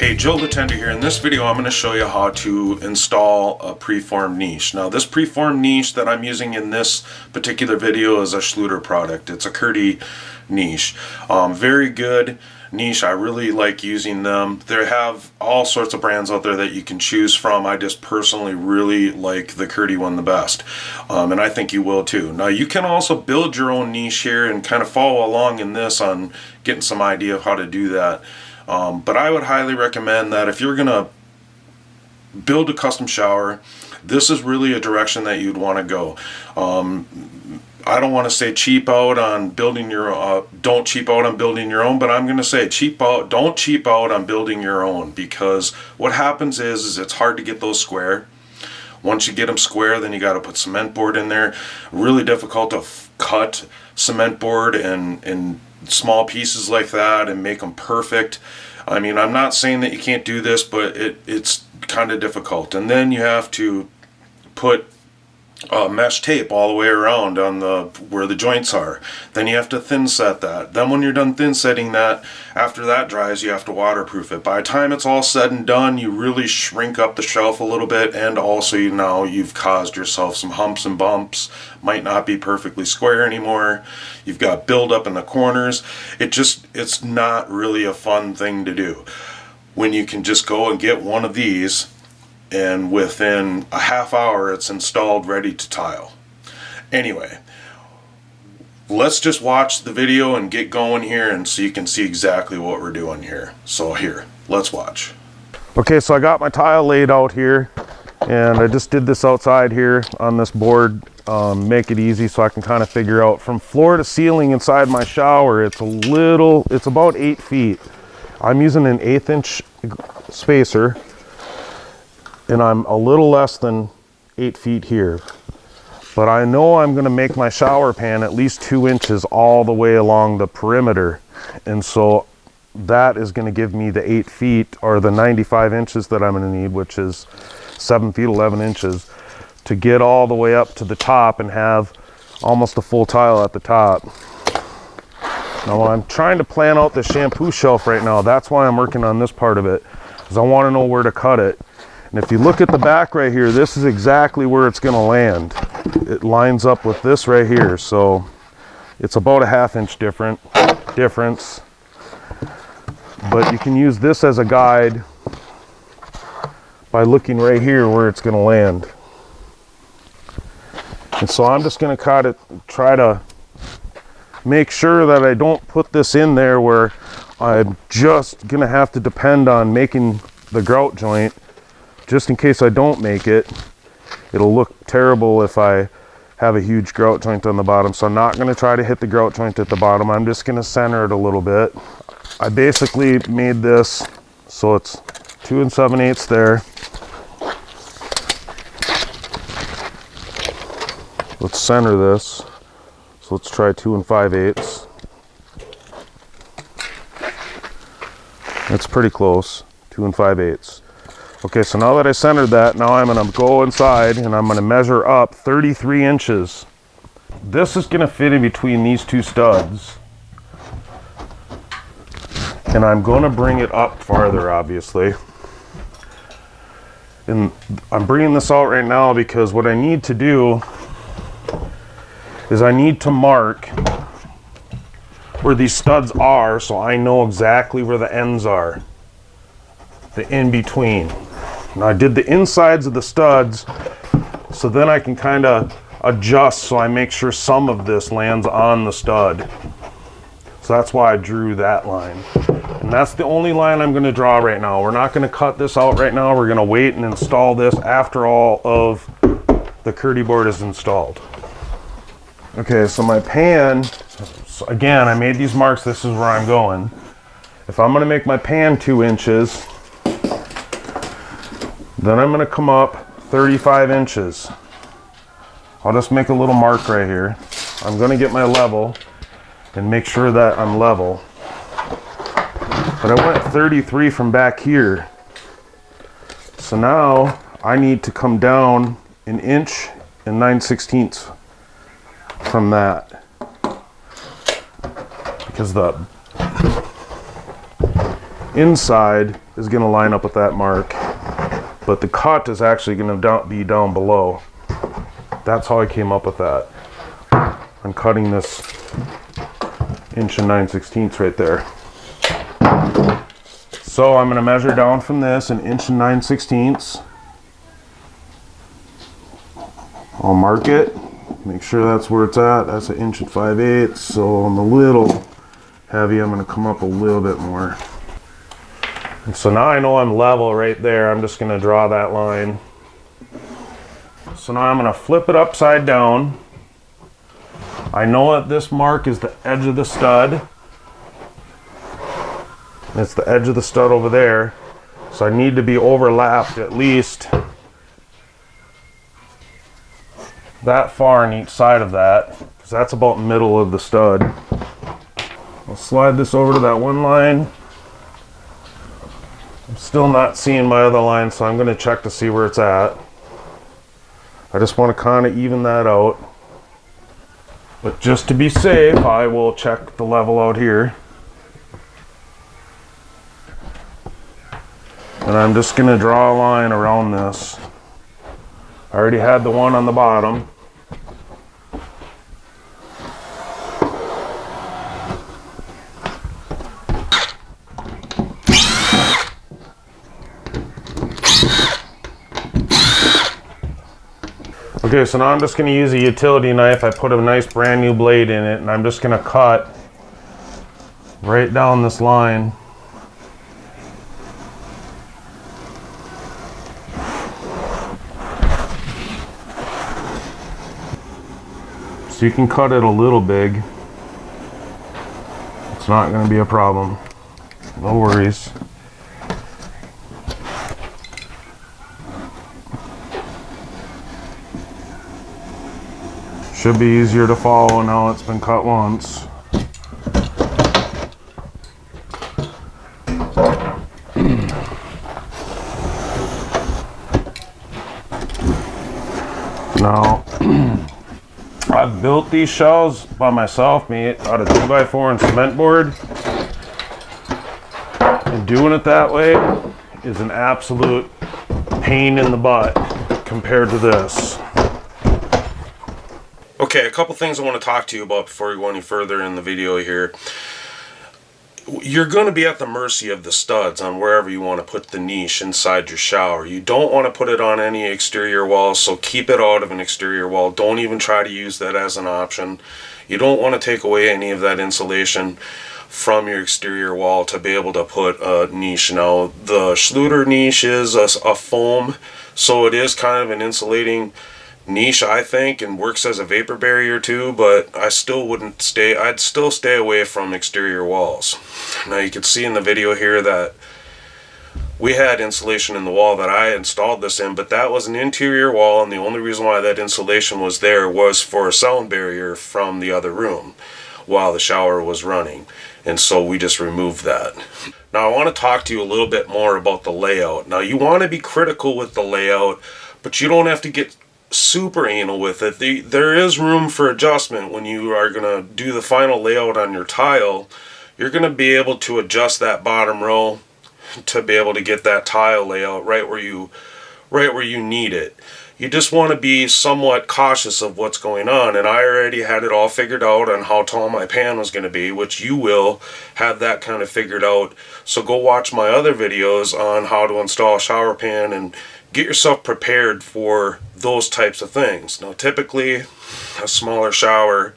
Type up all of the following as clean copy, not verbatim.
Hey, Joe the Tender here. In this video I'm going to show you how to install a preformed niche. Now this preformed niche that I'm using in this particular video is a Schluter product. It's a Curdy niche. Very good niche. I really like using them. They have all sorts of brands out there that you can choose from. I just personally really like the Curdy one the best. And I think you will too. Now you can also build your own niche here and kind of follow along in this on getting some idea of how to do that. But I would highly recommend that if you're gonna build a custom shower, this is really a direction that you'd want to go. I don't want to say cheap out on building your don't cheap out on building your own, but I'm going to say don't cheap out on building your own, because what happens is it's hard to get those square. Once you get them square, then you got to put cement board in there. Really difficult to cut cement board in small pieces like that and make them perfect. I mean, I'm not saying that you can't do this, but it's kind of difficult. And then you have to put mesh tape all the way around on where the joints are. Then you have to thin set that. Then when you're done thin setting that, after that dries, you have to waterproof it. By the time it's all said and done, you really shrink up the shelf a little bit, and also now you've caused yourself some humps and bumps. Might not be perfectly square anymore. You've got buildup in the corners. It's not really a fun thing to do when you can just go and get one of these and within a half hour it's installed, ready to tile. Anyway, let's just watch the video and get going here, and so you can see exactly what we're doing here. So here, let's watch. Okay, so I got my tile laid out here, and I just did this outside here on this board. Make it easy so I can kind of figure out from floor to ceiling inside my shower. It's about 8 feet. I'm using an 1/8 inch spacer, and I'm a little less than 8 feet here. But I know I'm going to make my shower pan at least 2 inches all the way along the perimeter. And so that is going to give me the 8 feet, or the 95 inches that I'm going to need, which is 7 feet 11 inches, to get all the way up to the top and have almost a full tile at the top. Now I'm trying to plan out the shampoo shelf right now. That's why I'm working on this part of it, because I want to know where to cut it. And if you look at the back right here, this is exactly where it's going to land. It lines up with this right here, so it's about a 1/2 inch difference. But you can use this as a guide by looking right here where it's going to land. And so I'm just going to try to make sure that I don't put this in there where I'm just going to have to depend on making the grout joint. Just in case I don't make it, it'll look terrible if I have a huge grout joint on the bottom. So I'm not going to try to hit the grout joint at the bottom. I'm just going to center it a little bit. I basically made this so it's 2 7/8 there. Let's center this. So let's try 2 5/8. That's pretty close. 2 5/8. Okay, so now that I centered that, now I'm going to go inside and I'm going to measure up 33 inches. This is going to fit in between these two studs. And I'm going to bring it up farther, obviously. And I'm bringing this out right now because what I need to do is I need to mark where these studs are so I know exactly where the ends are. The in-between. Now I did the insides of the studs, so then I can kind of adjust so I make sure some of this lands on the stud. So that's why I drew that line. And that's the only line I'm going to draw right now. We're not going to cut this out right now. We're going to wait and install this after all of the Curdy board is installed. Okay, so my pan, so again, I made these marks. This is where I'm going. If I'm going to make my pan 2 inches, then I'm going to come up 35 inches. I'll just make a little mark right here. I'm going to get my level and make sure that I'm level. But I went 33 from back here. So now I need to come down 1 inch and 9/16 from that. Because the inside is going to line up with that mark, but the cut is actually going to be down below. That's how I came up with that. I'm cutting this 1 9/16 right there. So I'm going to measure down from this 1 9/16. I'll mark it, make sure that's where it's at. That's 1 5/8. So I'm a little heavy. I'm going to come up a little bit more. And so now I know I'm level right there. I'm just going to draw that line. So now I'm going to flip it upside down. I know that this mark is the edge of the stud. It's the edge of the stud over there. So I need to be overlapped at least that far on each side of that, because that's about middle of the stud. I'll slide this over to that one line. I'm still not seeing my other line, so I'm going to check to see where it's at. I just want to kind of even that out. But just to be safe, I will check the level out here. And I'm just going to draw a line around this. I already had the one on the bottom. Okay, so now I'm just going to use a utility knife. I put a nice brand new blade in it, and I'm just going to cut right down this line. So you can cut it a little big. It's not going to be a problem. No worries. Should be easier to follow now it's been cut once. Now, I've built these shells by myself, made out of 2x4 and cement board. And doing it that way is an absolute pain in the butt compared to this. Okay, a couple things I want to talk to you about before we go any further in the video here. You're going to be at the mercy of the studs on wherever you want to put the niche inside your shower. You don't want to put it on any exterior walls, so keep it out of an exterior wall. Don't even try to use that as an option. You don't want to take away any of that insulation from your exterior wall to be able to put a niche. Now, the Schluter niche is a foam, so it is kind of an insulating niche, I think, and works as a vapor barrier too, but I still wouldn't stay, I'd still stay away from exterior walls. Now you can see in the video here that we had insulation in the wall that I installed this in, but that was an interior wall, and the only reason why that insulation was there was for a sound barrier from the other room while the shower was running, and so we just removed that. Now I want to talk to you a little bit more about the layout. Now you want to be critical with the layout, but you don't have to get super anal with it. There is room for adjustment when you are going to do the final layout on your tile. You're going to be able to adjust that bottom row to be able to get that tile layout right where you need it. You just want to be somewhat cautious of what's going on, and I already had it all figured out on how tall my pan was going to be, which you will have that kind of figured out. So go watch my other videos on how to install a shower pan and get yourself prepared for those types of things. Now typically a smaller shower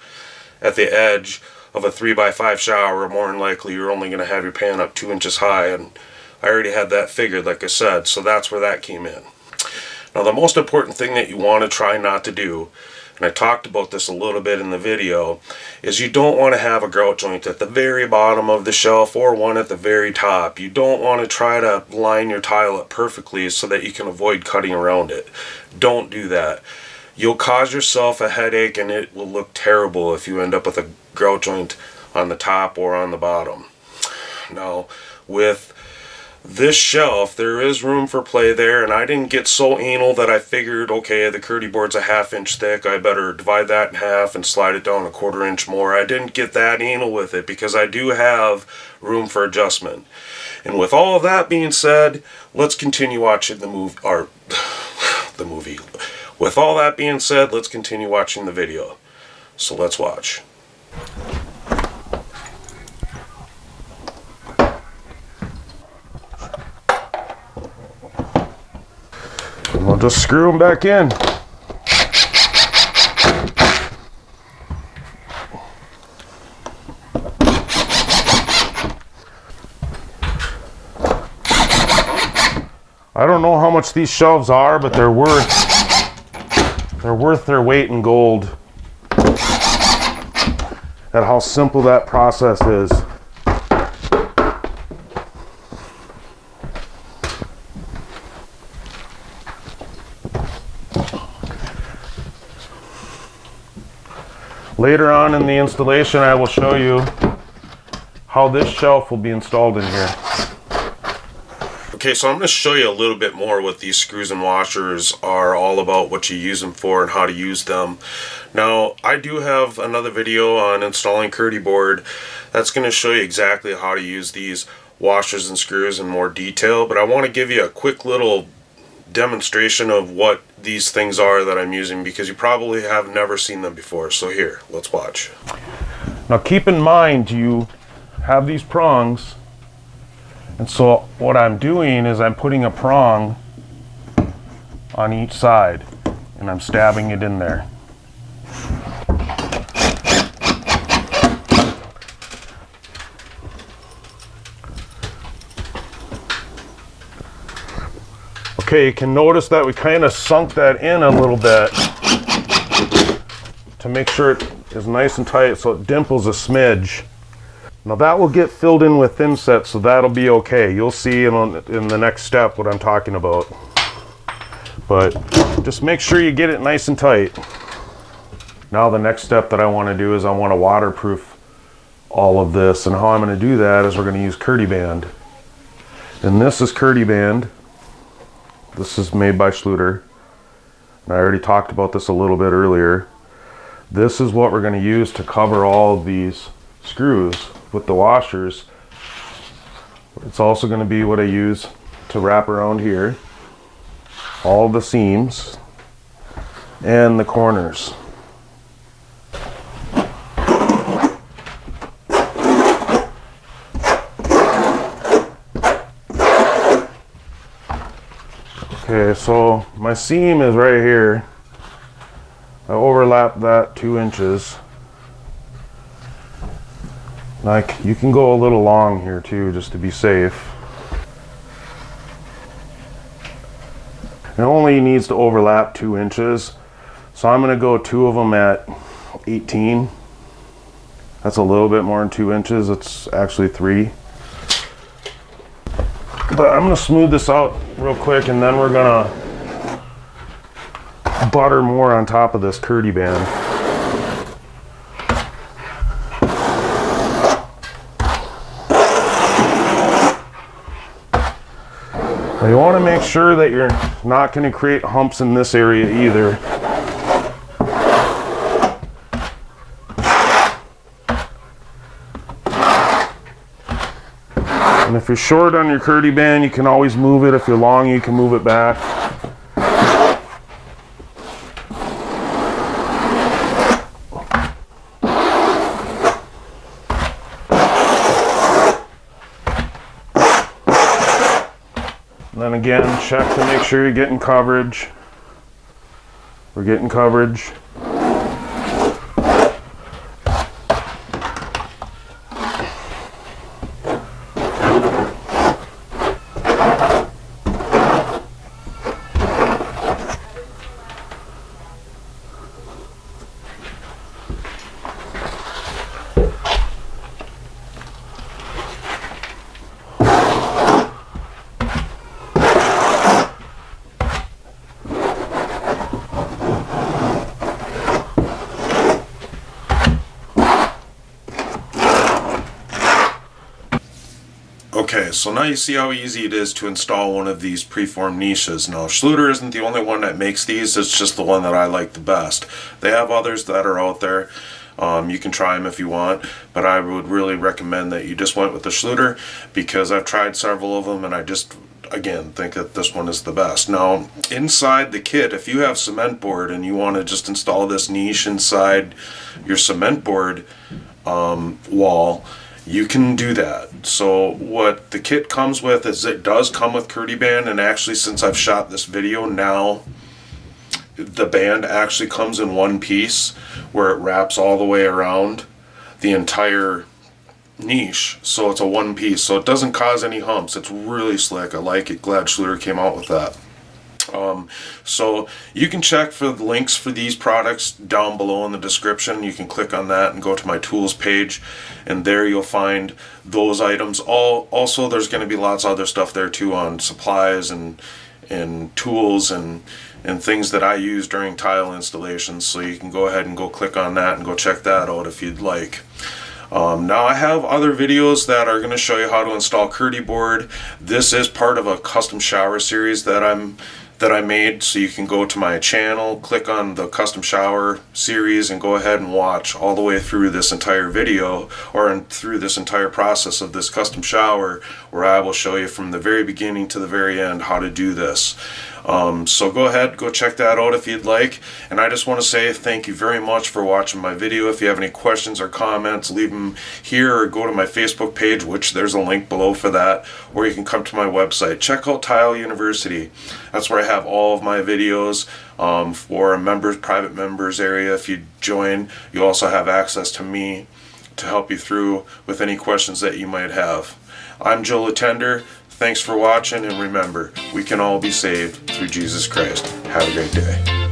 at the edge of a 3x5 shower, more than likely you're only going to have your pan up 2 inches high, and I already had that figured, like I said, so that's where that came in. Now the most important thing that you want to try not to do, and I talked about this a little bit in the video, is you don't want to have a grout joint at the very bottom of the shelf or one at the very top. You don't want to try to line your tile up perfectly so that you can avoid cutting around it. Don't do that. You'll cause yourself a headache, and it will look terrible if you end up with a grout joint on the top or on the bottom. Now with this shelf, there is room for play there, and I didn't get so anal that I figured, okay, the Curdy board's a 1/2 inch thick, I better divide that in half and slide it down a 1/4 inch more. I didn't get that anal with it because I do have room for adjustment. And with all of that being said, let's continue watching the movie, or the movie. With all that being said, let's continue watching the video. So let's watch. And we'll just screw them back in. I don't know how much these shelves are, but they're worth their weight in gold at how simple that process is. Later on in the installation, I will show you how this shelf will be installed in here. Okay, so I'm going to show you a little bit more what these screws and washers are all about, what you use them for, and how to use them. Now, I do have another video on installing Curdy board that's going to show you exactly how to use these washers and screws in more detail, but I want to give you a quick little demonstration of what these things are that I'm using, because you probably have never seen them before. So here, let's watch. Now keep in mind, you have these prongs. And so what I'm doing is I'm putting a prong on each side and I'm stabbing it in there. Okay, you can notice that we kind of sunk that in a little bit to make sure it is nice and tight so it dimples a smidge. Now that will get filled in with thin set, so that'll be okay. You'll see in the next step what I'm talking about. But just make sure you get it nice and tight. Now the next step that I want to do is I want to waterproof all of this, and how I'm going to do that is we're going to use Curdy Band. And this is Curdy Band. This is made by Schluter. And I already talked about this a little bit earlier. This is what we're going to use to cover all of these screws with the washers. It's also going to be what I use to wrap around here, all the seams and the corners. Okay, so my seam is right here. I overlap that 2 inches. Like, you can go a little long here too, just to be safe. It only needs to overlap 2 inches, so I'm going to go 2 of them at 18. That's a little bit more than 2 inches. It's actually 3. But I'm going to smooth this out real quick, and then we're going to butter more on top of this Curdy Band. Now you want to make sure that you're not going to create humps in this area either. And if you're short on your Curdy Band, you can always move it. If you're long, you can move it back. And then again, check to make sure you're getting coverage. We're getting coverage. Okay, so now you see how easy it is to install one of these preformed niches. Now, Schluter isn't the only one that makes these, it's just the one that I like the best. They have others that are out there. You can try them if you want, but I would really recommend that you just went with the Schluter, because I've tried several of them and I just, again, think that this one is the best. Now, inside the kit, if you have cement board and you want to just install this niche inside your cement board wall, you can do that. So what the kit comes with is it does come with Curdy band, and actually, since I've shot this video now, the band actually comes in one piece where it wraps all the way around the entire niche, so it's a one piece, so it doesn't cause any humps. It's really slick. I like it. Glad Schluter came out with that. So you can check for the links for these products down below in the description. You can click on that and go to my tools page, and there you'll find those items. Also, there's going to be lots of other stuff there too on supplies and tools and things that I use during tile installations. So you can go ahead and go click on that and go check that out if you'd like. Now I have other videos that are going to show you how to install Curdy board. This is part of a custom shower series that I made, so you can go to my channel, click on the custom shower series, and go ahead and watch all the way through this entire video, or through this entire process of this custom shower, where I will show you from the very beginning to the very end how to do this. So go ahead, go check that out if you'd like. And I just want to say thank you very much for watching my video. If you have any questions or comments, leave them here, or go to my Facebook page, which there's a link below for that, or you can come to my website. Check out Tile University. That's where I have all of my videos for a members, private members area. If you join, you also have access to me to help you through with any questions that you might have. I'm Joe Latender. Thanks for watching, and remember, we can all be saved through Jesus Christ. Have a great day.